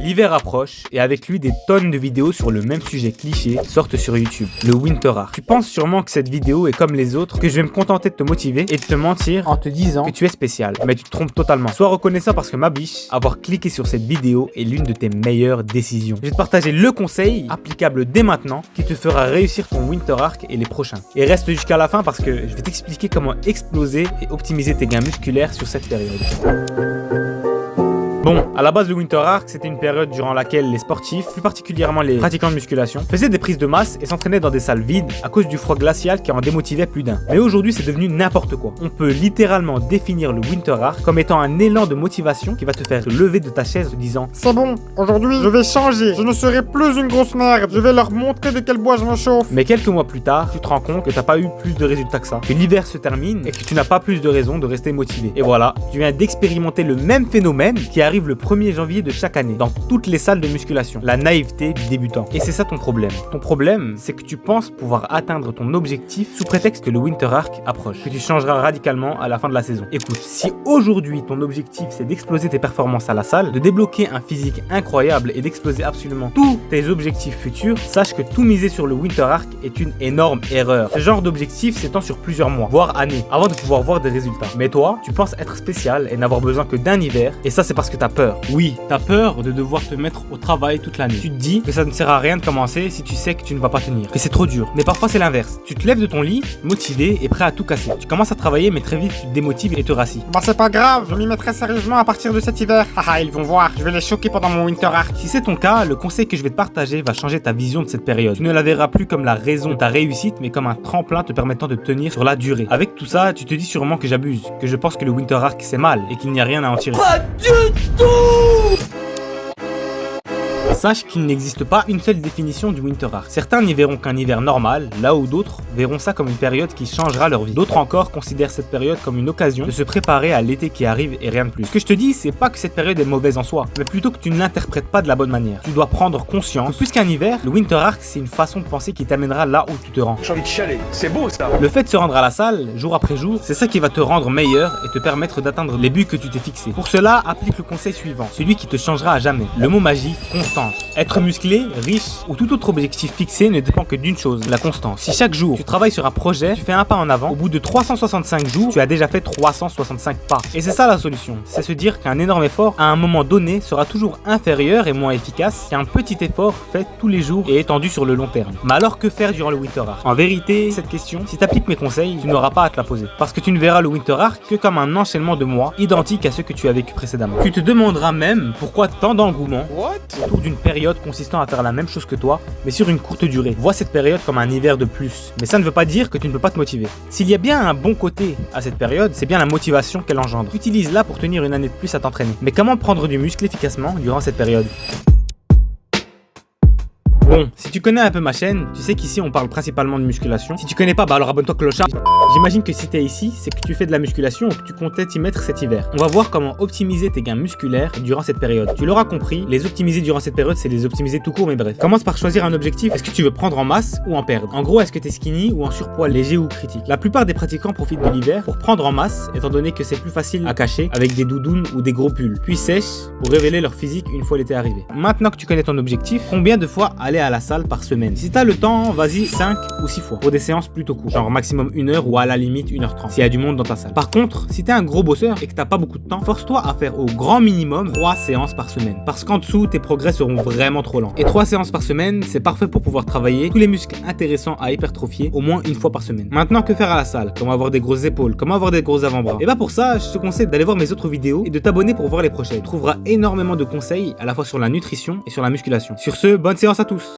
L'hiver approche et avec lui des tonnes de vidéos sur le même sujet cliché sortent sur YouTube, le Winter Arc. Tu penses sûrement que cette vidéo est comme les autres, que je vais me contenter de te motiver et de te mentir en te disant que tu es spécial. Mais tu te trompes totalement. Sois reconnaissant parce que ma biche, avoir cliqué sur cette vidéo est l'une de tes meilleures décisions. Je vais te partager le conseil applicable dès maintenant qui te fera réussir ton Winter Arc et les prochains. Et reste jusqu'à la fin parce que je vais t'expliquer comment exploser et optimiser tes gains musculaires sur cette période. Bon, à la base le Winter Arc, c'était une période durant laquelle les sportifs, plus particulièrement les pratiquants de musculation, faisaient des prises de masse et s'entraînaient dans des salles vides à cause du froid glacial qui en démotivait plus d'un. Mais aujourd'hui, c'est devenu n'importe quoi. On peut littéralement définir le Winter Arc comme étant un élan de motivation qui va te faire te lever de ta chaise en disant « C'est bon, aujourd'hui, je vais changer. Je ne serai plus une grosse merde. Je vais leur montrer de quel bois je me chauffe. » Mais quelques mois plus tard, tu te rends compte que t'as pas eu plus de résultats que ça, que l'hiver se termine et que tu n'as pas plus de raison de rester motivé. Et voilà, tu viens d'expérimenter le même phénomène qui arrive le 1er janvier de chaque année dans toutes les salles de musculation, la naïveté du débutant. Et c'est ça ton problème. Ton problème, c'est que tu penses pouvoir atteindre ton objectif sous prétexte que le Winter Arc approche, que tu changeras radicalement à la fin de la saison. Écoute, si aujourd'hui ton objectif c'est d'exploser tes performances à la salle, de débloquer un physique incroyable et d'exploser absolument tous tes objectifs futurs, sache que tout miser sur le Winter Arc est une énorme erreur. Ce genre d'objectif s'étend sur plusieurs mois, voire années, avant de pouvoir voir des résultats. Mais toi, tu penses être spécial et n'avoir besoin que d'un hiver, et ça c'est parce que t'as peur. Oui, t'as peur de devoir te mettre au travail toute l'année. Tu te dis que ça ne sert à rien de commencer si tu sais que tu ne vas pas tenir, que c'est trop dur. Mais parfois c'est l'inverse. Tu te lèves de ton lit, motivé et prêt à tout casser. Tu commences à travailler mais très vite tu te démotives et te rassis. Bah c'est pas grave, je m'y mettrai sérieusement à partir de cet hiver. Haha, ils vont voir, je vais les choquer pendant mon Winter Arc. Si c'est ton cas, le conseil que je vais te partager va changer ta vision de cette période. Tu ne la verras plus comme la raison de ta réussite mais comme un tremplin te permettant de tenir sur la durée. Avec tout ça, tu te dis sûrement que j'abuse, que je pense que le Winter Arc c'est mal et qu'il n'y a rien à en tirer. Pas du tout! Sache qu'il n'existe pas une seule définition du Winter Arc. Certains n'y verront qu'un hiver normal, là où d'autres verront ça comme une période qui changera leur vie. D'autres encore considèrent cette période comme une occasion de se préparer à l'été qui arrive et rien de plus. Ce que je te dis, c'est pas que cette période est mauvaise en soi, mais plutôt que tu ne l'interprètes pas de la bonne manière. Tu dois prendre conscience que plus qu'un hiver, le Winter Arc c'est une façon de penser qui t'amènera là où tu te rends. J'ai envie de chialer, c'est beau ça. Le fait de se rendre à la salle, jour après jour, c'est ça qui va te rendre meilleur et te permettre d'atteindre les buts que tu t'es fixés. Pour cela, applique le conseil suivant, celui qui te changera à jamais. Le mot magique, constance. Être musclé, riche ou tout autre objectif fixé ne dépend que d'une chose, la constance. Si chaque jour tu travailles sur un projet, tu fais un pas en avant, au bout de 365 jours, tu as déjà fait 365 pas. Et c'est ça la solution, c'est se dire qu'un énorme effort à un moment donné sera toujours inférieur et moins efficace qu'un petit effort fait tous les jours et étendu sur le long terme. Mais alors que faire durant le Winter Arc? En vérité, cette question, si tu appliques mes conseils, tu n'auras pas à te la poser. Parce que tu ne verras le Winter Arc que comme un enchaînement de mois identique à ceux que tu as vécu précédemment. Tu te demanderas même pourquoi tant d'engouement autour d'une période consistant à faire la même chose que toi, mais sur une courte durée. Vois cette période comme un hiver de plus. Mais ça ne veut pas dire que tu ne peux pas te motiver. S'il y a bien un bon côté à cette période, c'est bien la motivation qu'elle engendre. Utilise-la pour tenir une année de plus à t'entraîner. Mais comment prendre du muscle efficacement durant cette période ? Bon, si tu connais un peu ma chaîne, tu sais qu'ici on parle principalement de musculation. Si tu connais pas, bah alors abonne-toi clochard. J'imagine que si t'es ici, c'est que tu fais de la musculation ou que tu comptais t'y mettre cet hiver. On va voir comment optimiser tes gains musculaires durant cette période. Tu l'auras compris, les optimiser durant cette période, c'est les optimiser tout court, mais bref. Commence par choisir un objectif. Est-ce que tu veux prendre en masse ou en perdre? En gros, est-ce que t'es skinny ou en surpoids léger ou critique? La plupart des pratiquants profitent de l'hiver pour prendre en masse, étant donné que c'est plus facile à cacher avec des doudounes ou des gros pulls, puis sèches pour révéler leur physique une fois l'été arrivé. Maintenant que tu connais ton objectif, combien de fois aller à la salle par semaine? Si t'as le temps, vas-y 5 ou 6 fois pour des séances plutôt courtes, genre maximum 1 heure ou à la limite 1h30 s'il y a du monde dans ta salle. Par contre, si t'es un gros bosseur et que t'as pas beaucoup de temps, force-toi à faire au grand minimum 3 séances par semaine, parce qu'en dessous tes progrès seront vraiment trop lents. Et 3 séances par semaine, c'est parfait pour pouvoir travailler tous les muscles intéressants à hypertrophier au moins une fois par semaine. Maintenant, que faire à la salle? Comment avoir des grosses épaules? Comment avoir des gros avant-bras? Et bah pour ça, je te conseille d'aller voir mes autres vidéos et de t'abonner pour voir les prochaines. Tu trouveras énormément de conseils à la fois sur la nutrition et sur la musculation. Sur ce, bonne séance à tous.